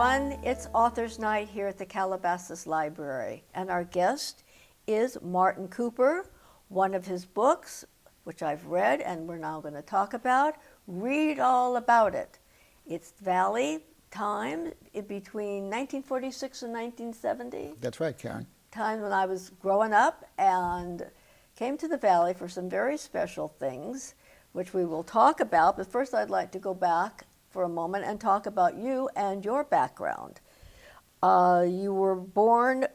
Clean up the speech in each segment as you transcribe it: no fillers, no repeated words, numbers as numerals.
everyone. It's Author's Night here at the Calabasas Library, and our guest is Martin Cooper. One of his books, which I've read and we're now going to talk about, read all about it. It's Valley time in between 1946 and 1970. That's right, Karen. Time when I was growing up and came to the Valley for some very special things, which we will talk about. But first I'd like to go back for a moment and talk about you and your background. You were born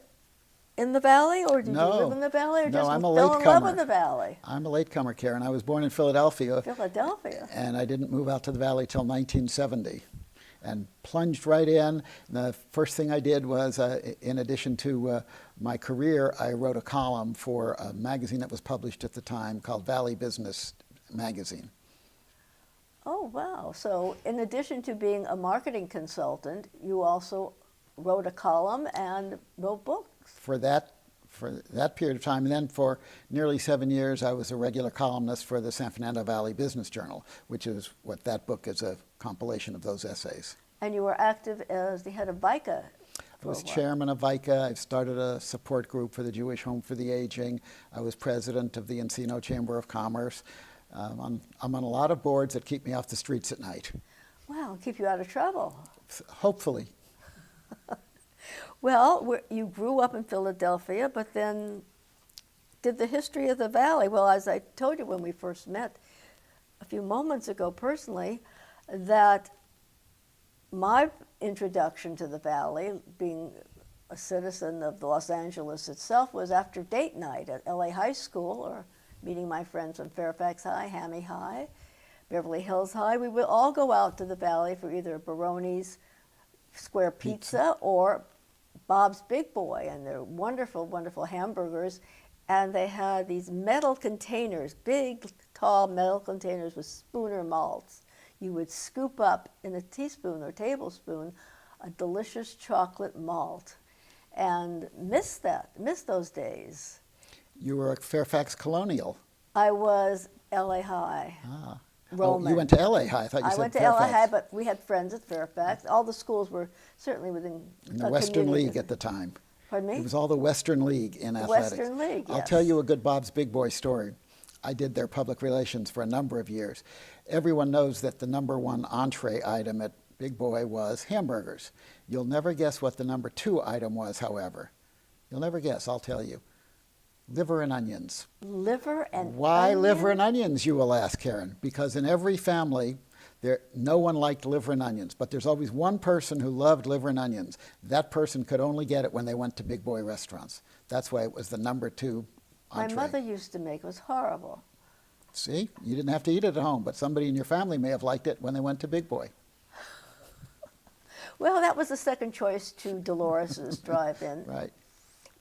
in the Valley, or did you live in the Valley, or just I'm a fell in love latecomer. with the Valley? I'm a latecomer, Karen. I was born in Philadelphia. Philadelphia. And I didn't move out to the Valley till 1970 and plunged right in. The first thing I did was, in addition to my career, I wrote a column for a magazine that was published at the time called Valley Business Magazine. Oh, wow. So in addition to being a marketing consultant, you also wrote a column and wrote books. For that period of time, and then for nearly 7 years, I was a regular columnist for the San Fernando Valley Business Journal, which is what that book is, a compilation of those essays. And you were active as the head of VICA. I was chairman of VICA. I started a support group for the Jewish Home for the Aging. I was president of the Encino Chamber of Commerce. I'm on a lot of boards that keep me off the streets at night. Wow, keep you out of trouble. Hopefully. Well, you grew up in Philadelphia, but then did the history of the Valley. Well, as I told you when we first met a few moments ago personally, that my introduction to the Valley, being a citizen of Los Angeles itself, was after date night at LA High School, or meeting my friends from Fairfax High, Hammy High, Beverly Hills High. We would all go out to the Valley for either Baroni's Square Pizza or Bob's Big Boy, and they're wonderful, wonderful hamburgers. And they had these metal containers, big, tall metal containers with Spooner malts. You would scoop up in a teaspoon or tablespoon a delicious chocolate malt, and miss those days. You were a Fairfax Colonial. I was LA High. Ah. Roman. Oh, you went to LA High. I thought you said I went to Fairfax. LA High, but we had friends at Fairfax. All the schools were certainly within In the Western League at the time. Pardon me? It was all the Western League in athletics. Western League, yes. I'll tell you a good Bob's Big Boy story. I did their public relations for a number of years. Everyone knows that the number one entree item at Big Boy was hamburgers. You'll never guess what the number two item was, however. You'll never guess, I'll tell you. Liver and onions. Liver and Why onions? liver and onions, you will ask, Karen? Because in every family, no one liked liver and onions, but there's always one person who loved liver and onions. That person could only get it when they went to Big Boy restaurants. That's why it was the number two entree. My mother used to make it. It was horrible. See, you didn't have to eat it at home, but somebody in your family may have liked it when they went to Big Boy. Well, that was the second choice to Dolores's drive-in. Right.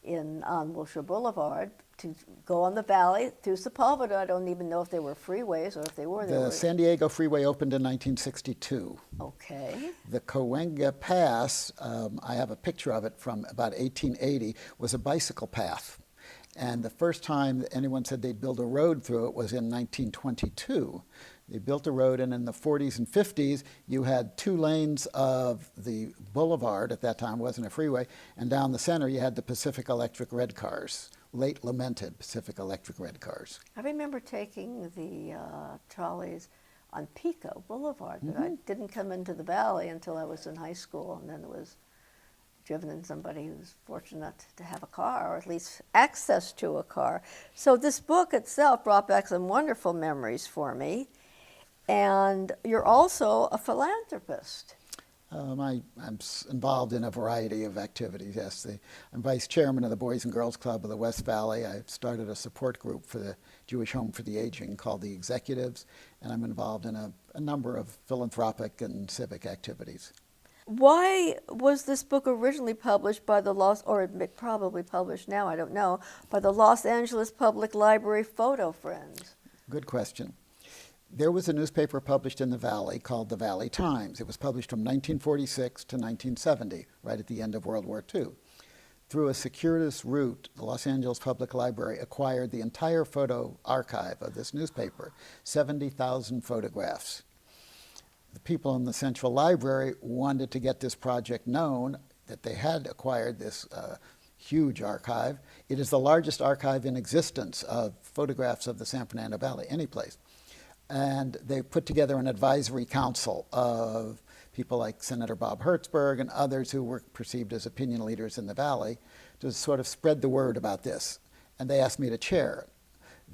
On Wilshire Boulevard, to go on the Valley through Sepulveda. I don't even know if they were freeways, or if they were. The San Diego Freeway opened in 1962. Okay. The Cahuenga Pass, I have a picture of it from about 1880, was a bicycle path. And the first time that anyone said they'd build a road through it was in 1922. They built a road, and in the 40s and 50s, you had 2 lanes of the boulevard. At that time, it wasn't a freeway. And down the center, you had the Pacific Electric red cars, late lamented Pacific Electric red cars. I remember taking the trolleys on Pico Boulevard, but I didn't come into the Valley until I was in high school, and then it was driven in somebody who's fortunate to have a car, or at least access to a car. So this book itself brought back some wonderful memories for me. And you're also a philanthropist. I'm involved in a variety of activities, yes. I'm vice chairman of the Boys and Girls Club of the West Valley. I started a support group for the Jewish Home for the Aging called the Executives, and I'm involved in a number of philanthropic and civic activities. Why was this book originally published by probably published now, I don't know, by the Los Angeles Public Library Photo Friends? Good question. There was a newspaper published in the Valley called the Valley Times. It was published from 1946 to 1970, right at the end of World War II. Through a circuitous route, the Los Angeles Public Library acquired the entire photo archive of this newspaper, 70,000 photographs. the people in the Central Library wanted to get this project known, that they had acquired this huge archive. It is the largest archive in existence of photographs of the San Fernando Valley, any place. And they put together an advisory council of people like Senator Bob Hertzberg and others who were perceived as opinion leaders in the Valley to sort of spread the word about this. And they asked me to chair it.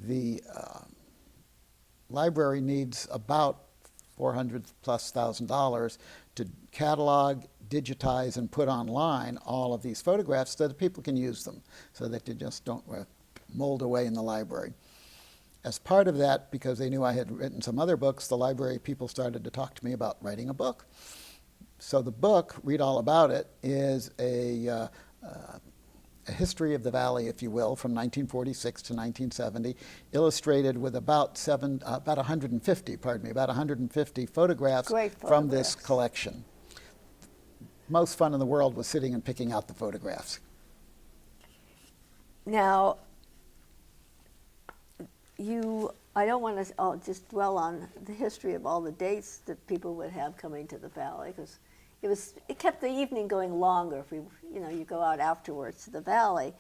The library needs about $400,000+ to catalog, digitize, and put online all of these photographs so that people can use them, so that they just don't mold away in the library. As part of that, because they knew I had written some other books, the library people started to talk to me about writing a book. So the book, Read All About It, is a history of the Valley, if you will, from 1946 to 1970, illustrated with about 150 photographs from this collection. Most fun in the world was sitting and picking out the photographs. Now, I don't want to just dwell on the history of all the dates that people would have coming to the Valley, because it kept the evening going longer if you go out afterwards to the Valley.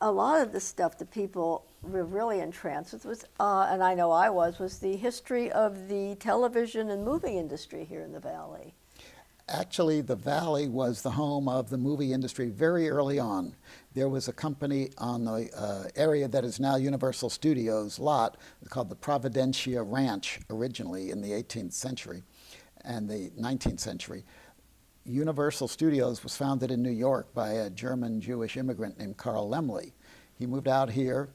A lot of the stuff that people were really entranced with was, and I know I was the history of the television and movie industry here in the Valley. Actually, the Valley was the home of the movie industry very early on. There was a company on the area that is now Universal Studios lot called the Providencia Ranch, originally in the 18th century and the 19th century. Universal Studios was founded in New York by a German Jewish immigrant named Carl Laemmle. He moved out here.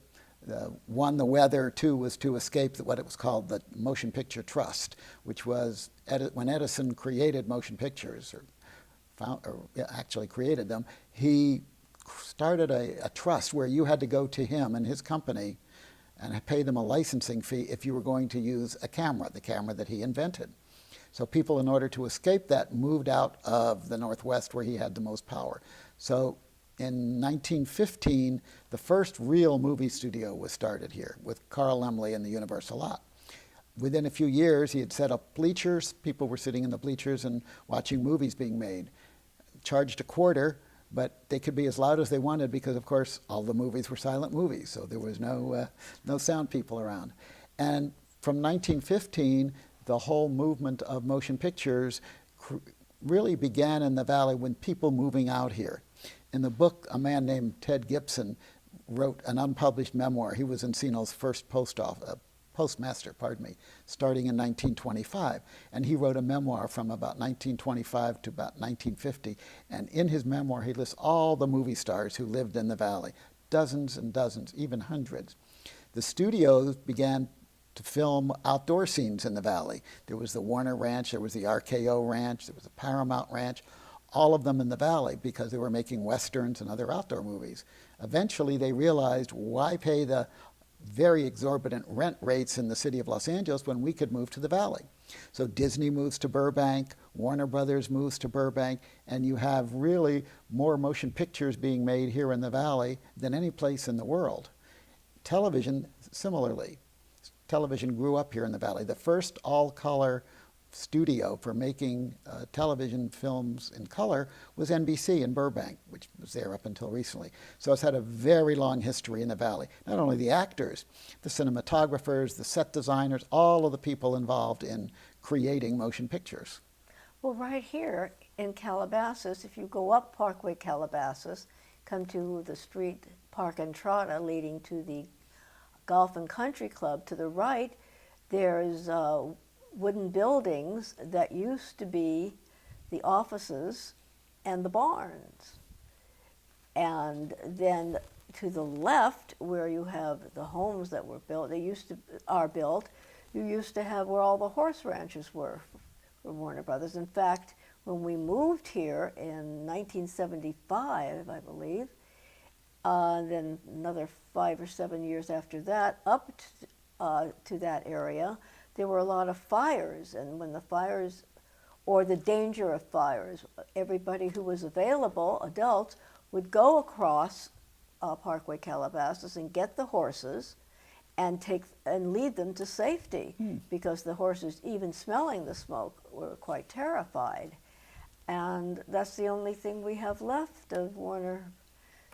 One, the weather. Two, was to escape what it was called the Motion Picture Trust, which was when Edison created motion pictures, actually created them. He started a trust where you had to go to him and his company and pay them a licensing fee if you were going to use a camera, the camera that he invented. So people, in order to escape that, moved out of the Northwest where he had the most power. So in 1915, the first real movie studio was started here with Carl Laemmle in the Universal lot. Within a few years, he had set up bleachers. People were sitting in the bleachers and watching movies being made. Charged a quarter, but they could be as loud as they wanted because, of course, all the movies were silent movies, so there was no sound people around. And from 1915, the whole movement of motion pictures really began in the Valley when people moving out here. In the book, a man named Ted Gibson wrote an unpublished memoir. He was Encino's first postmaster, starting in 1925. And he wrote a memoir from about 1925 to about 1950. And in his memoir, he lists all the movie stars who lived in the Valley, dozens and dozens, even hundreds. The studios began to film outdoor scenes in the Valley. There was the Warner Ranch, there was the RKO Ranch, there was the Paramount Ranch, all of them in the Valley because they were making westerns and other outdoor movies. Eventually they realized, why pay the very exorbitant rent rates in the city of Los Angeles when we could move to the Valley? So Disney moves to Burbank, Warner Brothers moves to Burbank, and you have really more motion pictures being made here in the Valley than any place in the world. Television, similarly. Television grew up here in the Valley. The first all-color studio for making television films in color was NBC in Burbank, which was there up until recently. So it's had a very long history in the Valley. Not only the actors, the cinematographers, the set designers, all of the people involved in creating motion pictures. Well, right here in Calabasas, if you go up Parkway Calabasas, come to the street Park Entrada leading to the Golf and Country Club, to the right, there's wooden buildings that used to be the offices and the barns. And then to the left, where you have the homes that were built, are built, you used to have where all the horse ranches were for Warner Brothers. In fact, when we moved here in 1975, I believe, then another 5 or 7 years after that, up to that area, there were a lot of fires. And when the fires, or the danger of fires, everybody who was available, adults, would go across Parkway Calabasas and get the horses and lead them to safety, because the horses, even smelling the smoke, were quite terrified. And that's the only thing we have left of Warner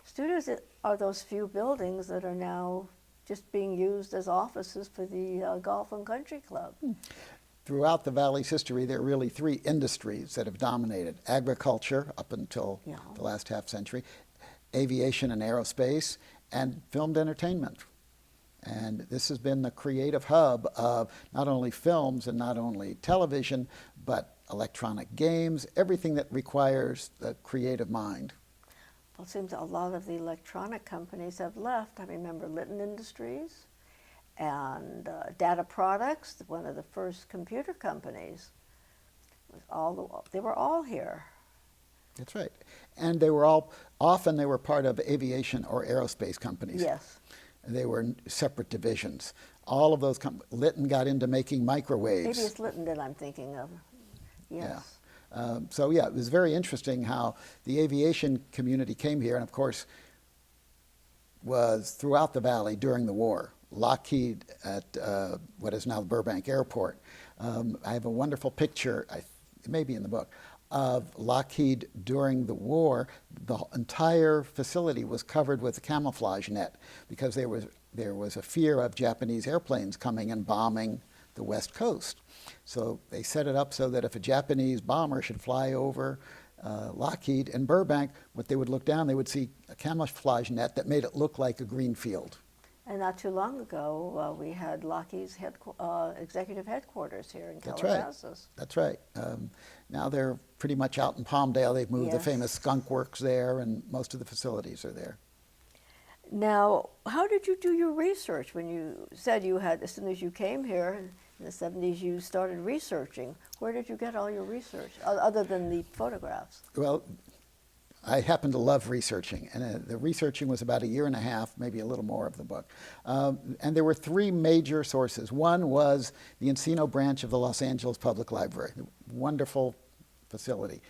Studios are those few buildings that are now just being used as offices for the Golf and Country Club. Throughout the Valley's history, there are really three industries that have dominated: agriculture up until the last half century, aviation and aerospace, and filmed entertainment. And this has been the creative hub of not only films and not only television, but electronic games, everything that requires the creative mind. Well, it seems a lot of the electronic companies have left. I remember Litton Industries and Data Products, one of the first computer companies. They were all here. That's right. And they were all, often they were part of aviation or aerospace companies. Yes. They were separate divisions. All of those, Litton got into making microwaves. Maybe it's Litton that I'm thinking of. Yes. Yeah. So yeah, it was very interesting how the aviation community came here, and of course was throughout the valley during the war. Lockheed at what is now the Burbank Airport. I have a wonderful picture, it may be in the book, of Lockheed during the war. The entire facility was covered with a camouflage net because there was a fear of Japanese airplanes coming and bombing the West Coast. So they set it up so that if a Japanese bomber should fly over Lockheed in Burbank, what they would look down, they would see a camouflage net that made it look like a green field. And not too long ago, we had Lockheed's executive headquarters here in Calabasas. That's right. Now they're pretty much out in Palmdale. They've moved the famous Skunk Works there, and most of the facilities are there. Now, how did you do your research when you said you had, as soon as you came here in the 70s, you started researching? Where did you get all your research, other than the photographs? Well, I happen to love researching, and the researching was about a year and a half, maybe a little more of the book. And there were three major sources. One was the Encino branch of the Los Angeles Public Library, a wonderful facility.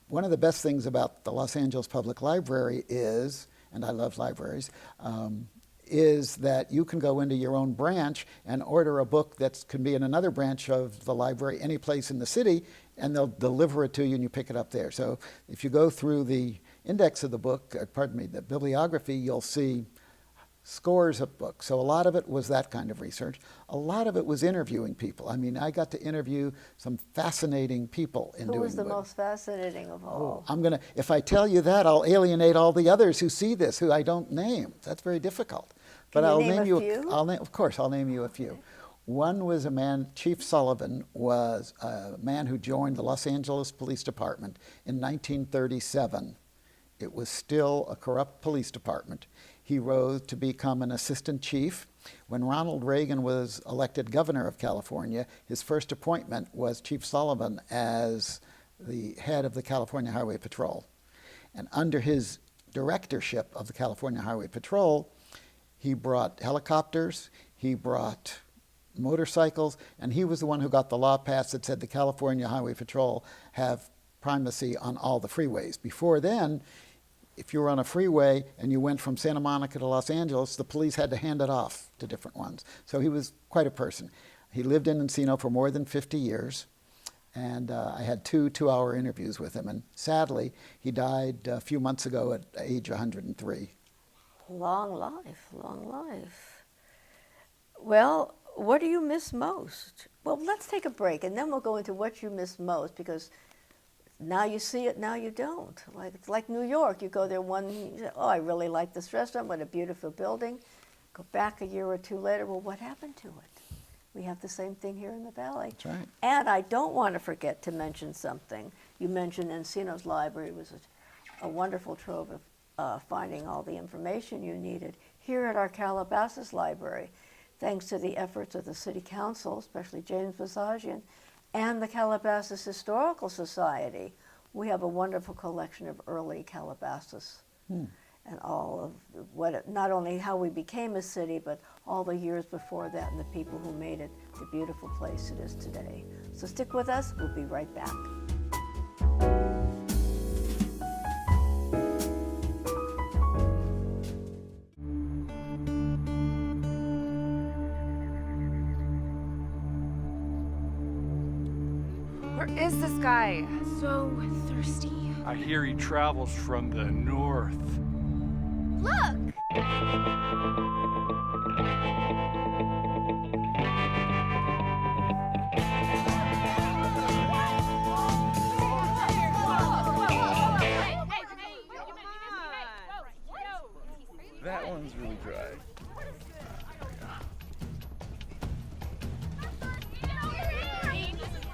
One of the best things about the Los Angeles Public Library is, and I love libraries, is that you can go into your own branch and order a book that can be in another branch of the library any place in the city, and they'll deliver it to you and you pick it up there. So if you go through the index of the book, the bibliography, you'll see scores of books. So a lot of it was that kind of research. A lot of it was interviewing people. I mean, I got to interview some fascinating people in doing the book. Who was the most fascinating of all? If I tell you that, I'll alienate all the others who see this, who I don't name. That's very difficult. But I'll name you a few? Of course, I'll name you a few. One was a man, Chief Sullivan was a man who joined the Los Angeles Police Department in 1937. It was still a corrupt police department. He rose to become an assistant chief. When Ronald Reagan was elected governor of California, his first appointment was Chief Sullivan as the head of the California Highway Patrol. And under his directorship of the California Highway Patrol, he brought helicopters, he brought motorcycles, and he was the one who got the law passed that said the California Highway Patrol have primacy on all the freeways. Before then, if you were on a freeway and you went from Santa Monica to Los Angeles, the police had to hand it off to different ones. So he was quite a person. He lived in Encino for more than 50 years, and I had two-hour interviews with him. And sadly, he died a few months ago at age 103. Long life, long life. Well, what do you miss most? Well, let's take a break, and then we'll go into what you miss most, because now you see it, now you don't. It's like New York. You go there you say, oh, I really like this restaurant, what a beautiful building. Go back a year or two later, well, what happened to it? We have the same thing here in the Valley. That's right. And I don't want to forget to mention something. You mentioned Encino's library was a wonderful trove of finding all the information you needed. Here at our Calabasas library, thanks to the efforts of the City Council, especially James Visagian, and the Calabasas Historical Society, we have a wonderful collection of early Calabasas and all of not only how we became a city, but all the years before that and the people who made it the beautiful place it is today. So stick with us, we'll be right back. is this guy? So thirsty. I hear he travels from the north. Look! That one's really dry.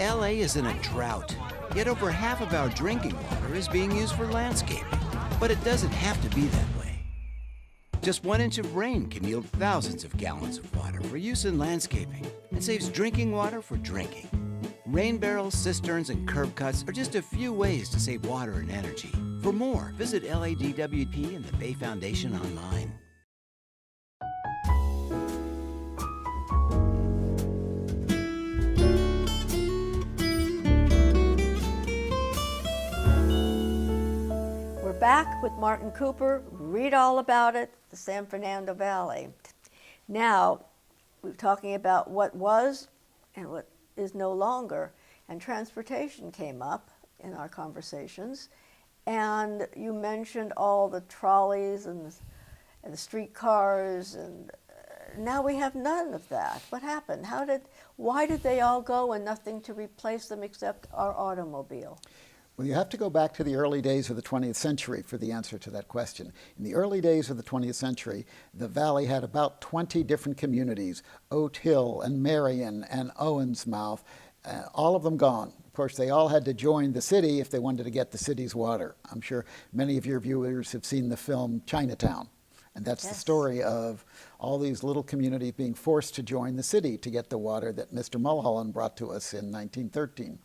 LA is in a drought, yet over half of our drinking water is being used for landscaping. But it doesn't have to be that way. Just 1 inch of rain can yield thousands of gallons of water for use in landscaping and saves drinking water for drinking. Rain barrels, cisterns, and curb cuts are just a few ways to save water and energy. For more, visit LADWP and the Bay Foundation online. We're back with Martin Cooper. Read all about it, the San Fernando Valley. Now, we're talking about what was and what is no longer, and transportation came up in our conversations. And you mentioned all the trolleys and the streetcars, and now we have none of that. What happened? Why did they all go and nothing to replace them except our automobile? Well, you have to go back to the early days of the 20th century for the answer to that question. In the early days of the 20th century, the valley had about 20 different communities, Oat Hill and Marion and Owensmouth, all of them gone. Of course, they all had to join the city if they wanted to get the city's water. I'm sure many of your viewers have seen the film Chinatown. And that's Yes. the story of all these little communities being forced to join the city to get the water that Mr. Mulholland brought to us in 1913.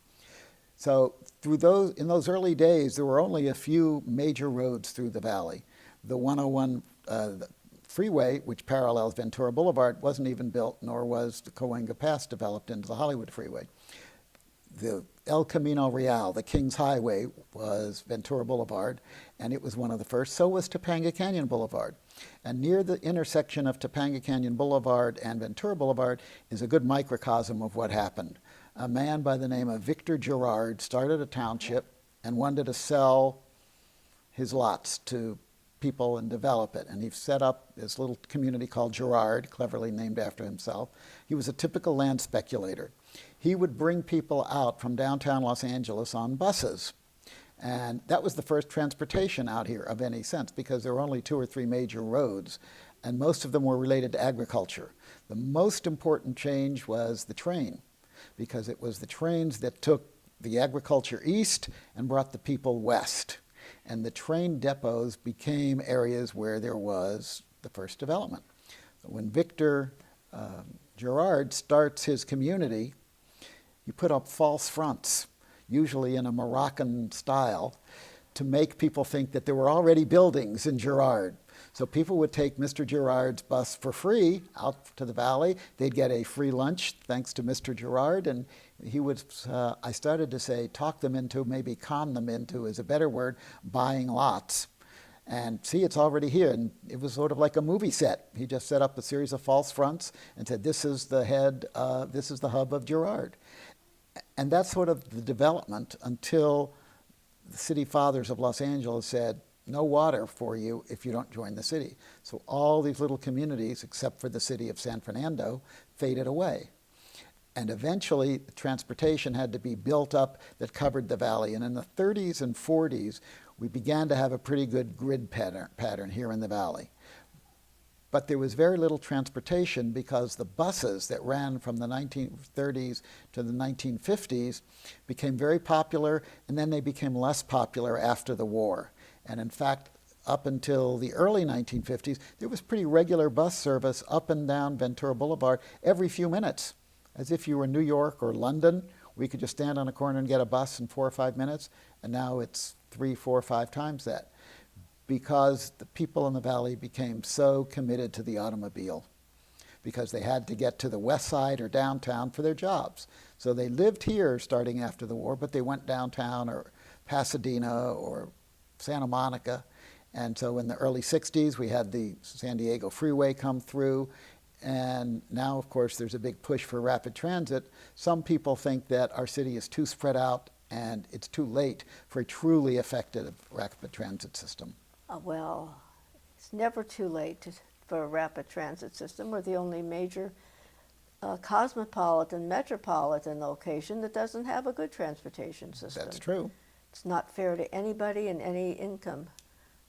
So in those early days, there were only a few major roads through the valley. The 101 freeway, which parallels Ventura Boulevard, wasn't even built, nor was the Cahuenga Pass developed into the Hollywood Freeway. The El Camino Real, the King's Highway, was Ventura Boulevard, and it was one of the first. So was Topanga Canyon Boulevard. And near the intersection of Topanga Canyon Boulevard and Ventura Boulevard is a good microcosm of what happened. A man by the name of Victor Girard started a township and wanted to sell his lots to people and develop it. And he set up this little community called Girard, cleverly named after himself. He was a typical land speculator. He would bring people out from downtown Los Angeles on buses. And that was the first transportation out here of any sense, because there were only 2 or 3 major roads, and most of them were related to agriculture. The most important change was the train, because it was the trains that took the agriculture east and brought the people west. And the train depots became areas where there was the first development. When Victor Girard starts his community, you put up false fronts, usually in a Moroccan style, to make people think that there were already buildings in Girard. So people would take Mr. Girard's bus for free out to the valley. They'd get a free lunch thanks to Mr. Girard, and he would, I started to say, talk them into, maybe con them into is a better word, buying lots. And see, it's already here. And it was sort of like a movie set. He just set up a series of false fronts and said, this is the this is the hub of Girard. And that's sort of the development until the city fathers of Los Angeles said, no water for you if you don't join the city. So all these little communities, except for the city of San Fernando, faded away. And eventually, transportation had to be built up that covered the valley. And in the 30s and 40s, we began to have a pretty good grid pattern here in the valley. But there was very little transportation because the buses that ran from the 1930s to the 1950s became very popular, and then they became less popular after the war. And in fact, up until the early 1950s, there was pretty regular bus service up and down Ventura Boulevard every few minutes. As if you were in New York or London, we could just stand on a corner and get a bus in 4 or 5 minutes, and now it's 3, 4, 5 times that, because the people in the valley became so committed to the automobile, because they had to get to the west side or downtown for their jobs. So they lived here starting after the war, but they went downtown or Pasadena or Santa Monica. And so in the early 60s, we had the San Diego freeway come through. And now, of course, there's a big push for rapid transit. Some people think that our city is too spread out and it's too late for a truly effective rapid transit system. Well, it's never too late for a rapid transit system. We're the only major cosmopolitan, metropolitan location that doesn't have a good transportation system. That's true. It's not fair to anybody in any income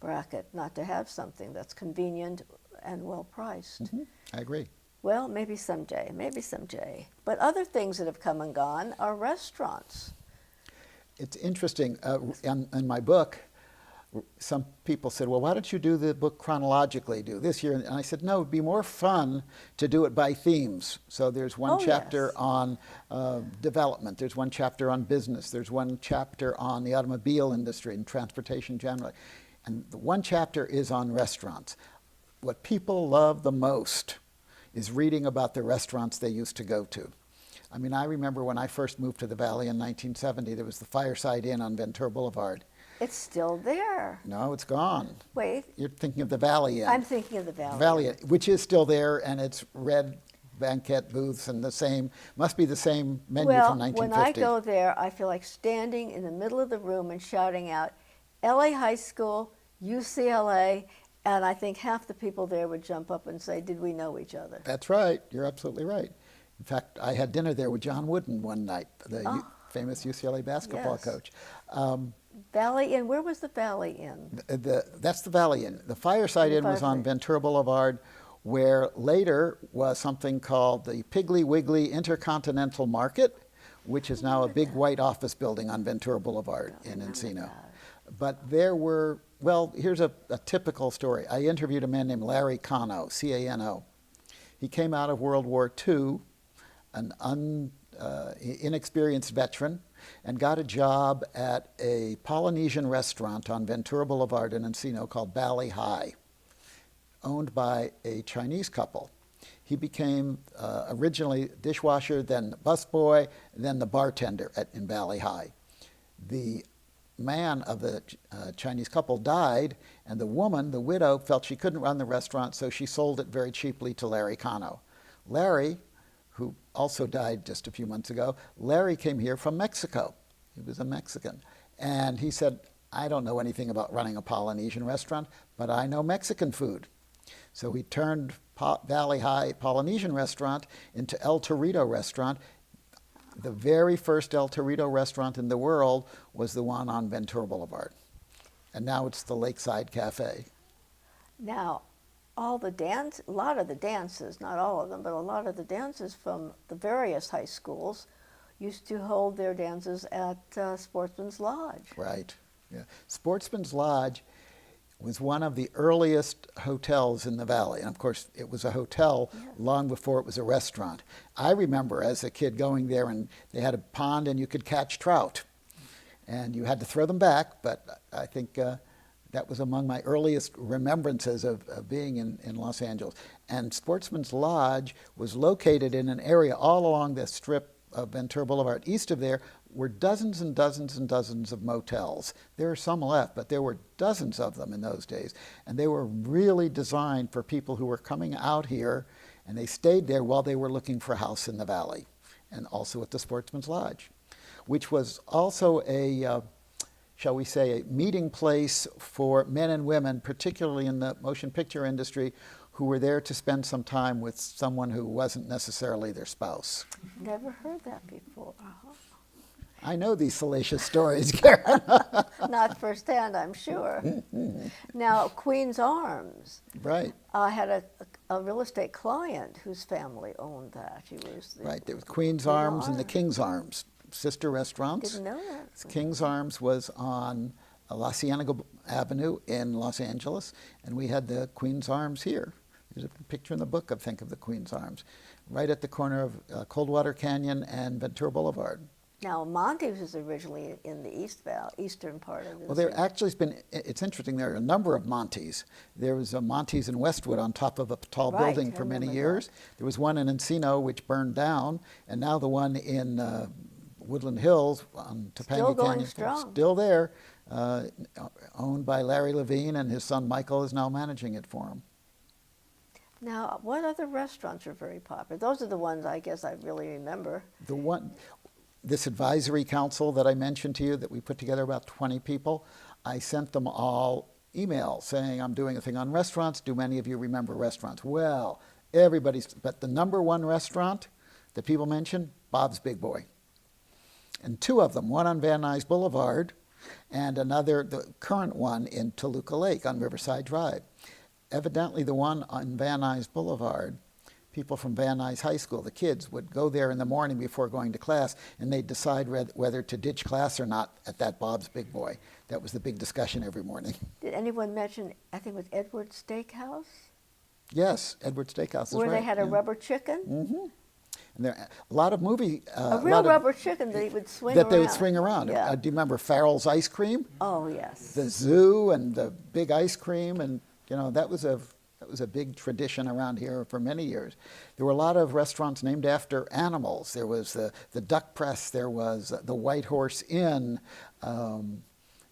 bracket not to have something that's convenient and well priced. I agree. Well, maybe someday, maybe someday. But other things that have come and gone are restaurants. It's interesting. In my book, some people said, well, why don't you do the book chronologically, do this year? And I said, no, it'd be more fun to do it by themes. So there's one chapter on development, there's one chapter on business, there's one chapter on the automobile industry and transportation generally. And the one chapter is on restaurants. What people love the most is reading about the restaurants they used to go to. I mean, I remember when I first moved to the Valley in 1970, there was the Fireside Inn on Ventura Boulevard. It's still there. No, it's gone. Wait. You're thinking of the Valley Inn. I'm thinking of the Valley. Valley Inn, which is still there, and it's red banquette booths and the same, must be the same menu from 1950. When I go there, I feel like standing in the middle of the room and shouting out, LA High School, UCLA, and I think half the people there would jump up and say, did we know each other? That's right. You're absolutely right. In fact, I had dinner there with John Wooden one night, the famous UCLA basketball coach. Valley Inn, where was the Valley Inn? That's the Valley Inn. The Fireside Inn was on Ventura Boulevard, where later was something called the Piggly Wiggly Intercontinental Market, which is now a big white office building on Ventura Boulevard in Encino. But there were, well, here's a typical story. I interviewed a man named Larry Cano, C-A-N-O. He came out of World War II, an inexperienced veteran, and got a job at a Polynesian restaurant on Ventura Boulevard in Encino called Bali High, owned by a Chinese couple. He became originally dishwasher, then busboy, then the bartender in Bali High. The man of the Chinese couple died, and the woman, the widow, felt she couldn't run the restaurant, so she sold it very cheaply to Larry Cano. Larry, who also died just a few months ago, Larry came here from Mexico. He was a Mexican. And he said, I don't know anything about running a Polynesian restaurant, but I know Mexican food. So he turned Valley High Polynesian restaurant into El Torito restaurant. The very first El Torito restaurant in the world was the one on Ventura Boulevard. And now it's the Lakeside Cafe. Now, a lot of the dances, not all of them, but a lot of the dances from the various high schools used to hold their dances at Sportsman's Lodge. Right. Yeah. Sportsman's Lodge was one of the earliest hotels in the Valley. And of course, it was a hotel long before it was a restaurant. I remember as a kid going there, and they had a pond and you could catch trout. And you had to throw them back, but I think that was among my earliest remembrances of being in Los Angeles. And Sportsman's Lodge was located in an area all along the strip of Ventura Boulevard. East of there were dozens and dozens and dozens of motels. There are some left, but there were dozens of them in those days. And they were really designed for people who were coming out here, and they stayed there while they were looking for a house in the Valley, and also at the Sportsman's Lodge, which was also a shall we say, a meeting place for men and women, particularly in the motion picture industry, who were there to spend some time with someone who wasn't necessarily their spouse. Never heard that before. I know these salacious stories, Karen. Not firsthand, I'm sure. Now, Queen's Arms. Right. I had a real estate client whose family owned that. He was Right. There was Queen's Arms and the King's Arms, sister restaurants. Didn't know that. King's Arms was on La Cienega Avenue in Los Angeles, and we had the Queen's Arms here. There's a picture in the book, I think, of the Queen's Arms, right at the corner of Coldwater Canyon and Ventura Boulevard. Now, Monty's was originally in the eastern part of the Well, there city. actually has been, it's interesting, there are a number of Monty's. There was a Monty's in Westwood on top of a tall Right, building I for many remember years. that. There was one in Encino, which burned down, and now the one in Woodland Hills on Topanga Still going Canyon, strong. still there, owned by Larry Levine, and his son Michael is now managing it for him. Now, what other restaurants are very popular? Those are the ones I guess I really remember. this advisory council that I mentioned to you that we put together, about 20 people, I sent them all emails saying, I'm doing a thing on restaurants. Do many of you remember restaurants? Well, but the number one restaurant that people mention, Bob's Big Boy. And two of them, one on Van Nuys Boulevard and another, the current one, in Toluca Lake on Riverside Drive. Evidently the one on Van Nuys Boulevard, people from Van Nuys High School, the kids, would go there in the morning before going to class, and they'd decide whether to ditch class or not at that Bob's Big Boy. That was the big discussion every morning. Did anyone mention, I think it was Edward's Steakhouse? Yes, Edward's Steakhouse is Where right. they had a rubber chicken? Mm-hmm. And there a lot of movie... A real rubber chicken that he would swing around. That they would swing around. Yeah. Do you remember Farrell's Ice Cream? Oh, yes. The zoo and the big ice cream, and that was a big tradition around here for many years. There were a lot of restaurants named after animals. There was the Duck Press. There was the White Horse Inn.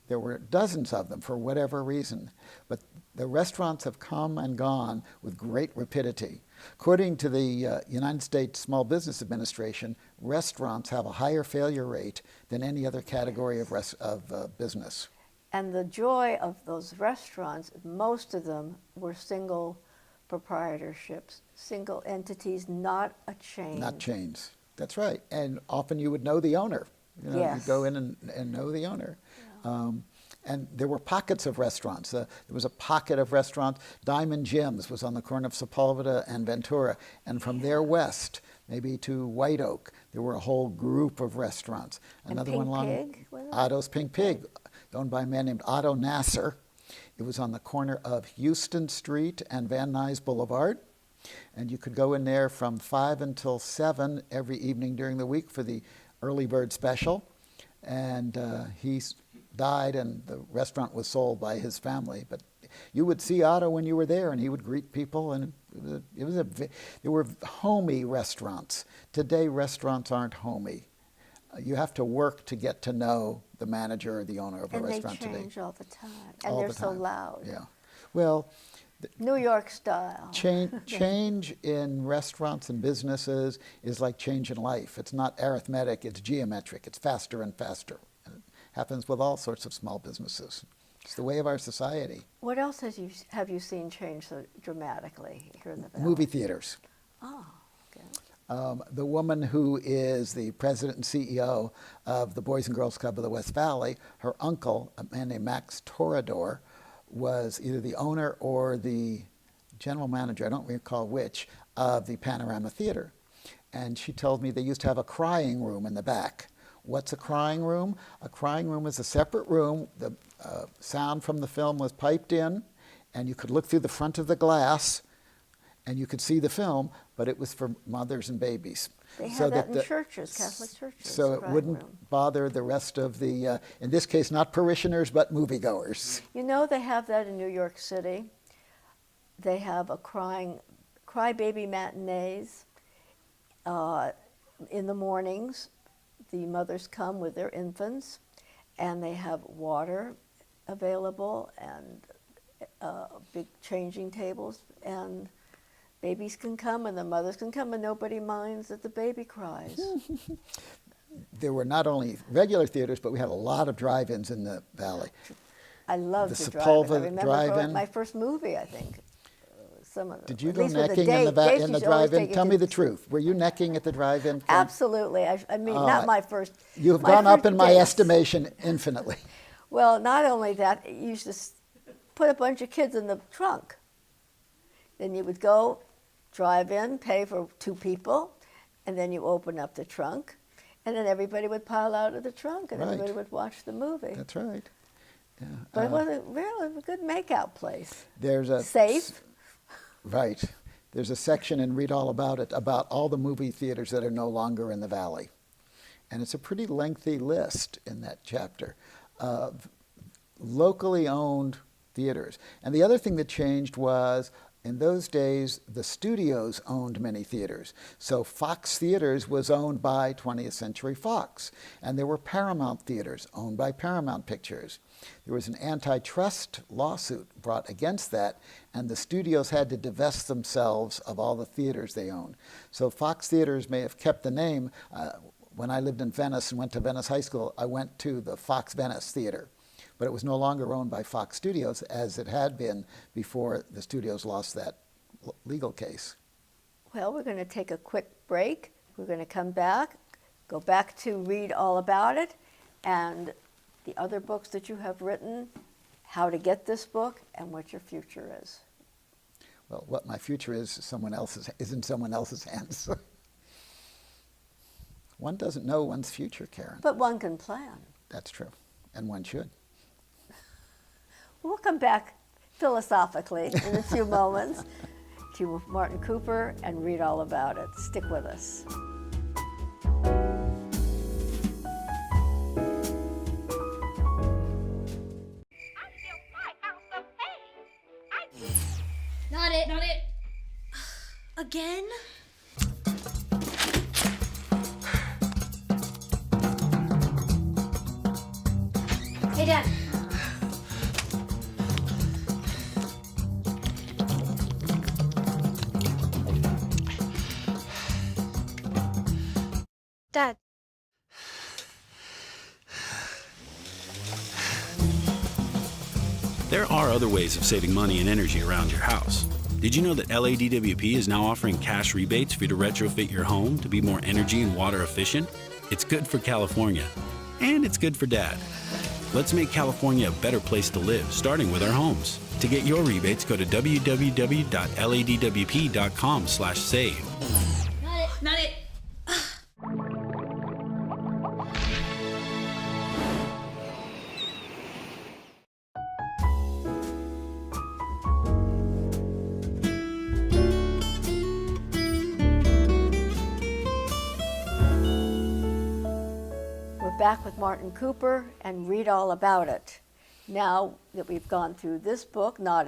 There were dozens of them for whatever reason. But the restaurants have come and gone with great rapidity. According to the United States Small Business Administration, restaurants have a higher failure rate than any other category of business. And the joy of those restaurants, most of them were single proprietorships, single entities, not a chain. Not chains. That's right. And often you would know the owner. Yes. You go in and know the owner. Yeah. And there were pockets of restaurants. There was a pocket of restaurants. Diamond Jim's was on the corner of Sepulveda and Ventura. And from there west, maybe to White Oak, there were a whole group of restaurants. And Pink Pig? Otto's Pink Pig, owned by a man named Otto Nasser. It was on the corner of Houston Street and Van Nuys Boulevard. And you could go in there from 5 until 7 every evening during the week for the early bird special. And he died, and the restaurant was sold by his family. But you would see Otto when you were there, and he would greet people, and there were homey restaurants. Today, restaurants aren't homey. You have to work to get to know the manager or the owner of a restaurant today. And they change all the time, and they're so loud. Yeah. Well, New York style. Change in restaurants and businesses is like change in life. It's not arithmetic, it's geometric. It's faster and faster. And it happens with all sorts of small businesses. It's the way of our society. What else have you seen change so dramatically here in the Valley? Movie theaters. Oh, okay. The woman who is the president and CEO of the Boys and Girls Club of the West Valley, her uncle, a man named Max Torador, was either the owner or the general manager, I don't recall which, of the Panorama Theater. And she told me they used to have a crying room in the back. What's a crying room? A crying room is a separate room. The sound from the film was piped in, and you could look through the front of the glass, and you could see the film, but it was for mothers and babies. They have that in churches, Catholic churches. So it wouldn't bother the rest of the, in this case, not parishioners, but moviegoers. You know, they have that in New York City. They have a crybaby matinees in the mornings. The mothers come with their infants, and they have water available and big changing tables, and babies can come and the mothers can come, and nobody minds that the baby cries. There were not only regular theaters, but we had a lot of drive-ins in the valley. I loved the drive-in. I Sepulveda remember drive-in. my first movie, I think. Did you go necking in the drive-in? Tell me the truth. Were you necking at the drive-in? Absolutely. I mean, not my first. You've gone up in my estimation infinitely. Well, not only that, you used to put a bunch of kids in the trunk. Then you would go, drive in, pay for 2 people, and then you open up the trunk, and then everybody would pile out of the trunk, and everybody would watch the movie. That's right. Yeah. But it was a good makeout place. There's a safe. Right. There's a section in Read All About It about all the movie theaters that are no longer in the valley. And it's a pretty lengthy list in that chapter of locally owned theaters. And the other thing that changed was, in those days, the studios owned many theaters. So Fox Theaters was owned by 20th Century Fox. And there were Paramount Theaters owned by Paramount Pictures. There was an antitrust lawsuit brought against that, and the studios had to divest themselves of all the theaters they owned. So Fox Theaters may have kept the name. when I lived in Venice and went to Venice High School, I went to the Fox Venice Theater. But it was no longer owned by Fox Studios as it had been before the studios lost that legal case. Well, we're going to take a quick break. We're going to come back, go back to read all about it, and the other books that you have written, how to get this book, and what your future is. Well, what my future is in someone else's hands. One doesn't know one's future, Karen. But one can plan. That's true, and one should. We'll come back philosophically in a few moments to Martin Cooper and read all about it. Stick with us. Not it. Not it. Again? Hey, Dad. Dad. There are other ways of saving money and energy around your house. Did you know that LADWP is now offering cash rebates for you to retrofit your home to be more energy and water efficient? It's good for California, and it's good for Dad. Let's make California a better place to live, starting with our homes. To get your rebates, go to www.ladwp.com/save. Not it. Not it. Back with Martin Cooper and read all about it. Now that we've gone through this book, not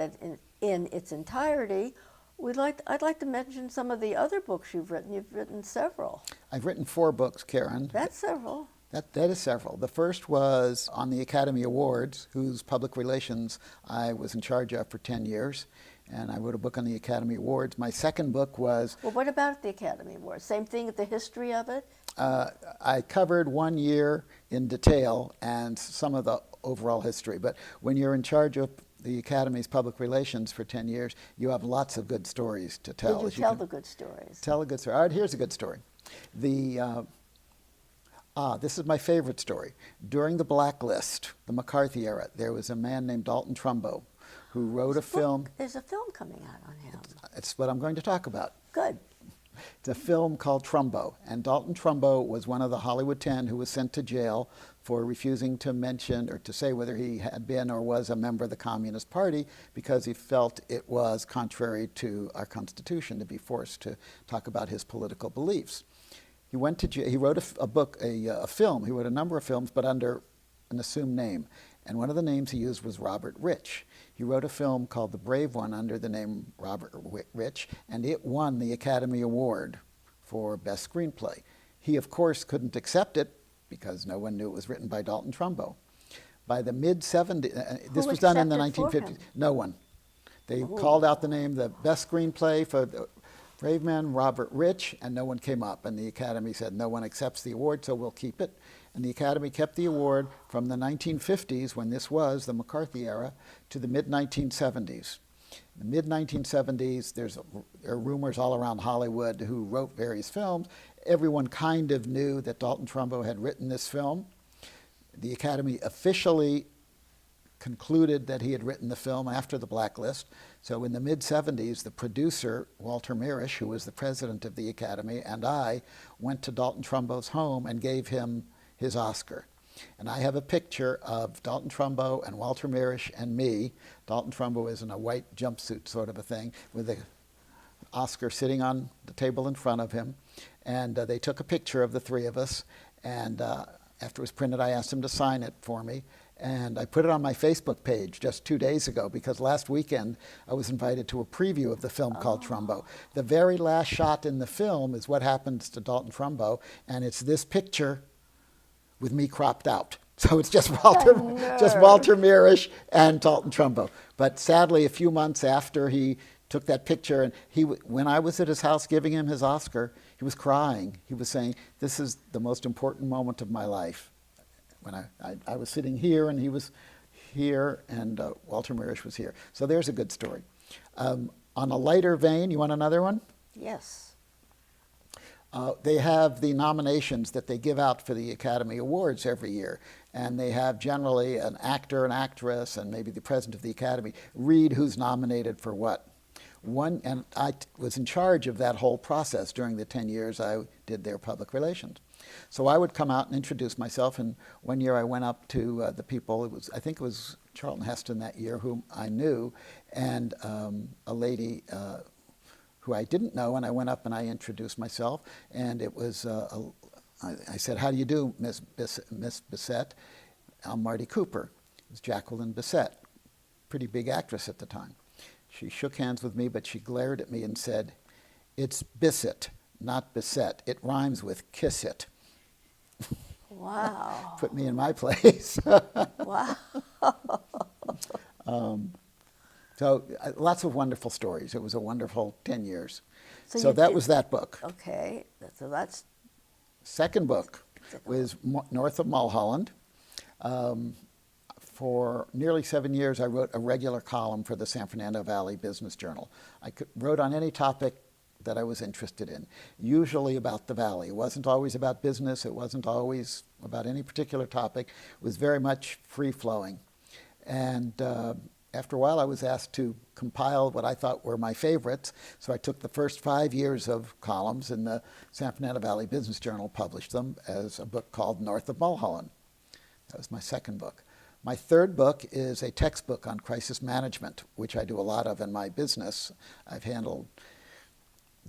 in its entirety, I'd like to mention some of the other books you've written. You've written several. I've written 4 books, Karen. That's several. That is several. The first was on the Academy Awards, whose public relations I was in charge of for 10 years. And I wrote a book on the Academy Awards. My second book was... Well, what about the Academy Awards? Same thing, the history of it? I covered 1 year in detail and some of the overall history. But when you're in charge of the Academy's public relations for 10 years, you have lots of good stories to tell. Did you tell the good stories? Tell a good story. All right, here's a good story. This is my favorite story. During the Blacklist, the McCarthy era, there was a man named Dalton Trumbo who wrote a film. There's a film coming out on him. It's what I'm going to talk about. Good. It's a film called Trumbo, and Dalton Trumbo was one of the Hollywood 10 who was sent to jail for refusing to mention or to say whether he had been or was a member of the Communist Party because he felt it was contrary to our Constitution to be forced to talk about his political beliefs. He went to jail. He wrote a film. He wrote a number of films, but under an assumed name. And one of the names he used was Robert Rich. He wrote a film called The Brave One under the name Robert Rich, and it won the Academy Award for Best Screenplay. He, of course, couldn't accept it because no one knew it was written by Dalton Trumbo. By the mid-70s, this was done in the 1950s. No one. They called out the name, the Best Screenplay for the Brave Man, Robert Rich, and no one came up. And the Academy said, no one accepts the award, so we'll keep it. And the Academy kept the award from the 1950s, when this was the McCarthy era, to the mid-1970s. In the mid-1970s, there are rumors all around Hollywood who wrote various films. Everyone kind of knew that Dalton Trumbo had written this film. The Academy officially concluded that he had written the film after the Blacklist. So in the mid-70s, the producer, Walter Mirisch, who was the president of the Academy, and I went to Dalton Trumbo's home and gave him his Oscar. And I have a picture of Dalton Trumbo and Walter Mirisch and me. Dalton Trumbo is in a white jumpsuit sort of a thing with the Oscar sitting on the table in front of him. And they took a picture of the three of us. And after it was printed, I asked him to sign it for me. And I put it on my Facebook page just 2 days ago because last weekend I was invited to a preview of the film called Trumbo. The very last shot in the film is what happens to Dalton Trumbo, and it's this picture with me cropped out. So it's just Walter Mirisch and Dalton Trumbo. But sadly, a few months after he took that picture, and when I was at his house giving him his Oscar, he was crying. He was saying, "This is the most important moment of my life." When I was sitting here, and he was here, and Walter Mirisch was here. So there's a good story. On a lighter vein, you want another one? Yes. They have the nominations that they give out for the Academy Awards every year, and they have generally an actor, an actress, and maybe the president of the Academy read who's nominated for what. And I was in charge of that whole process during the 10 years I did their public relations. So I would come out and introduce myself, and one year I went up to the people, I think it was Charlton Heston that year, whom I knew, and a lady who I didn't know, and I went up and I introduced myself, and it was, I said, "How do you do, Miss Bissett? I'm Marty Cooper." It was Jacqueline Bissett, pretty big actress at the time. She shook hands with me, but she glared at me and said, "It's Bissett, not Bissett. It rhymes with kiss it." Wow. Put me in my place. Wow. So lots of wonderful stories. It was a wonderful 10 years. So So you that did- was that book. Okay, so that's Second book was North of Mulholland. For nearly 7 years, I wrote a regular column for the San Fernando Valley Business Journal. Wrote on any topic that I was interested in, usually about the valley. It wasn't always about business. It wasn't always about any particular topic. It was very much free-flowing. And after a while, I was asked to compile what I thought were my favorites. So I took the first 5 years of columns in the San Fernando Valley Business Journal, published them as a book called North of Mulholland. That was my second book. My third book is a textbook on crisis management, which I do a lot of in my business. I've handled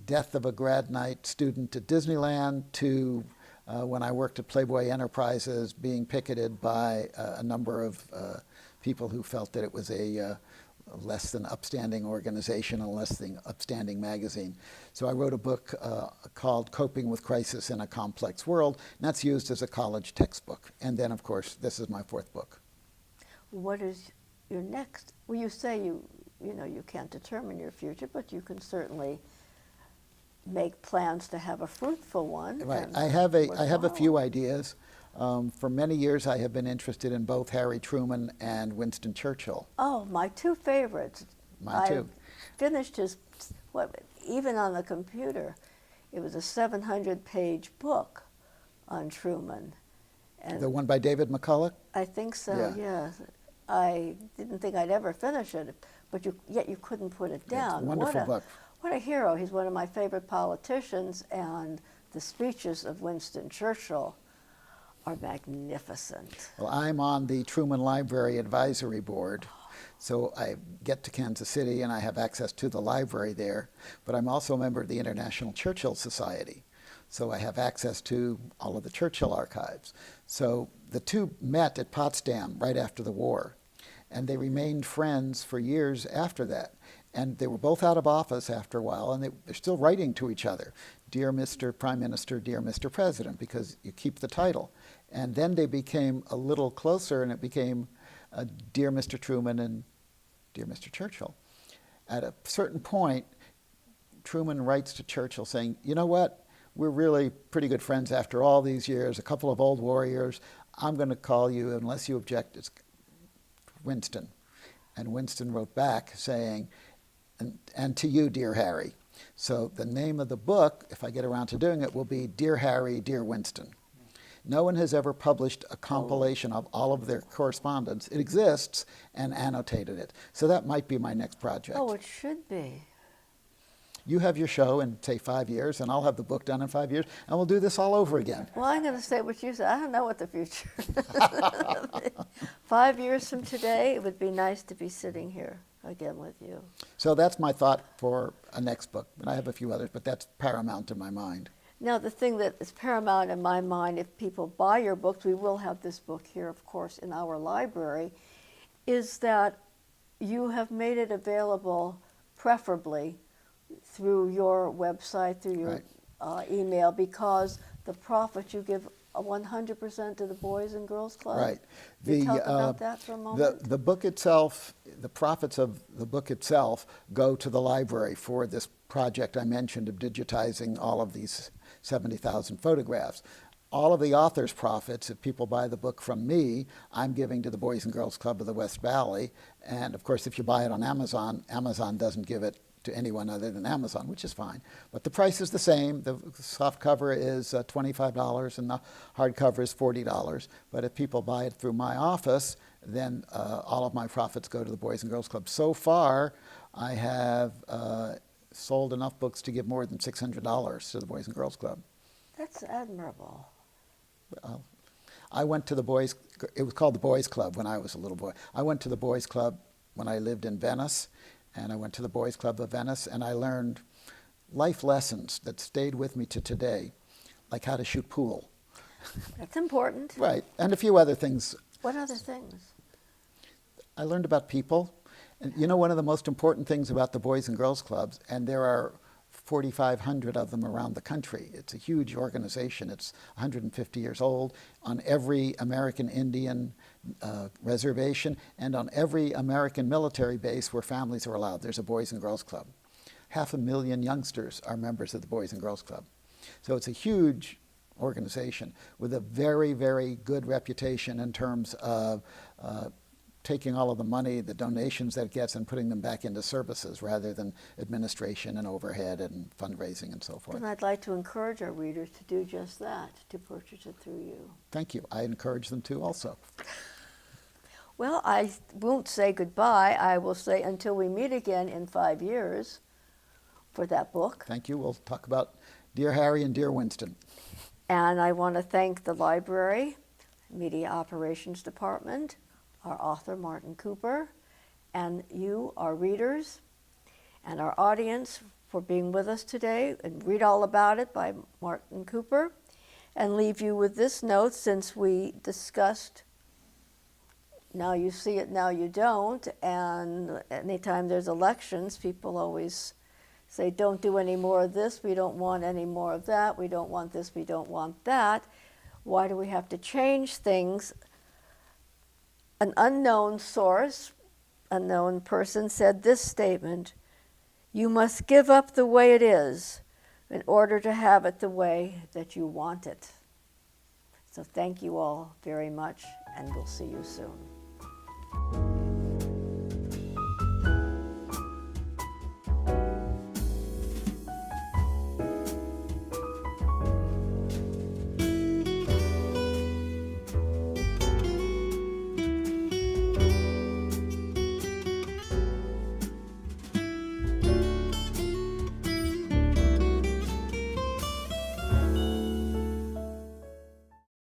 death of a grad night student at Disneyland to when I worked at Playboy Enterprises, being picketed by a number of people who felt that it was a less than upstanding organization, a less than upstanding magazine. So I wrote a book called Coping with Crisis in a Complex World, and that's used as a college textbook. And then, of course, this is my fourth book. what is your next. Well, you say you can't determine your future, but you can certainly make plans to have a fruitful one. Right. and I have a worthwhile. few ideas. For many years, I have been interested in both Harry Truman and Winston Churchill. Oh, my two favorites. Mine too. I finished even on the computer, it was a 700-page book on Truman. And The one by David McCullough? I think so, Yeah. yes. I didn't think I'd ever finish it, but yet you couldn't put it Yeah, it's a down. wonderful book. What a hero. He's one of my favorite politicians, and the speeches of Winston Churchill are magnificent. Well, I'm on the Truman Library Advisory Board, so I get to Kansas City and I have access to the library there, but I'm also a member of the International Churchill Society, so I have access to all of the Churchill archives. So the two met at Potsdam right after the war, and they remained friends for years after that. And they were both out of office after a while, and they're still writing to each other. Dear Mr. Prime Minister, dear Mr. President, because you keep the title. And then they became a little closer, and it became Dear Mr. Truman and Dear Mr. Churchill. At a certain point, Truman writes to Churchill saying, you know what, we're really pretty good friends after all these years, a couple of old warriors. I'm going to call you, unless you object, it's Winston. And Winston wrote back saying, and to you, dear Harry. So the name of the book, if I get around to doing it, will be Dear Harry, Dear Winston. No one has ever published a compilation of all of their correspondence. It exists, and annotated it. So that might be my next project. Oh, it should be. You have your show in, say, 5 years, and I'll have the book done in 5 years, and we'll do this all over again. Well, I'm going to say what you said. I don't know what the future. 5 years from today, it would be nice to be sitting here again with you. So that's my thought for a next book. And I have a few others, but that's paramount in my mind. Now, the thing that is paramount in my mind, if people buy your books, we will have this book here, of course, in our library, is that you have made it available, preferably through your website, through your Right. email, because the profit you give 100% to the Boys and Girls Club? Right. Can you talk about that for a moment? The book itself, the profits of the book itself go to the library for this project I mentioned of digitizing all of these 70,000 photographs. All of the author's profits, if people buy the book from me, I'm giving to the Boys and Girls Club of the West Valley. And of course, if you buy it on Amazon, Amazon doesn't give it to anyone other than Amazon, which is fine. But the price is the same. The soft cover is $25 and the hardcover is $40. But if people buy it through my office, then all of my profits go to the Boys and Girls Club. So far, I have sold enough books to give more than $600 to the Boys and Girls Club. That's admirable. I went to the Boys, it was called the Boys Club when I was a little boy. I went to the Boys Club when I lived in Venice, and I went to the Boys Club of Venice, and I learned life lessons that stayed with me to today, like how to shoot pool. That's important. Right, and a few other things. What other things? I learned about people. And you know, one of the most important things about the Boys and Girls Clubs, and there are 4,500 of them around the country. It's a huge organization. It's 150 years old. On every American Indian reservation and on every American military base where families are allowed, there's a Boys and Girls Club. 500,000 youngsters are members of the Boys and Girls Club. So it's a huge organization with a very, very good reputation in terms of taking all of the money, the donations that it gets, and putting them back into services rather than administration and overhead and fundraising and so forth. And I'd like to encourage our readers to do just that, to purchase it through you. Thank you. I encourage them to also. Well, I won't say goodbye. I will say until we meet again in 5 years for that book. Thank you. We'll talk about Dear Harry and Dear Winston. And I want to thank the library, Media Operations Department, our author, Martin Cooper, and you, our readers, and our audience for being with us today. And read all about it by Martin Cooper. And leave you with this note, since we discussed now you see it, now you don't. And anytime there's elections, people always say, don't do any more of this. We don't want any more of that. We don't want this. We don't want that. Why do we have to change things? An unknown source, unknown person said this statement: you must give up the way it is in order to have it the way that you want it. So thank you all very much, and we'll see you soon.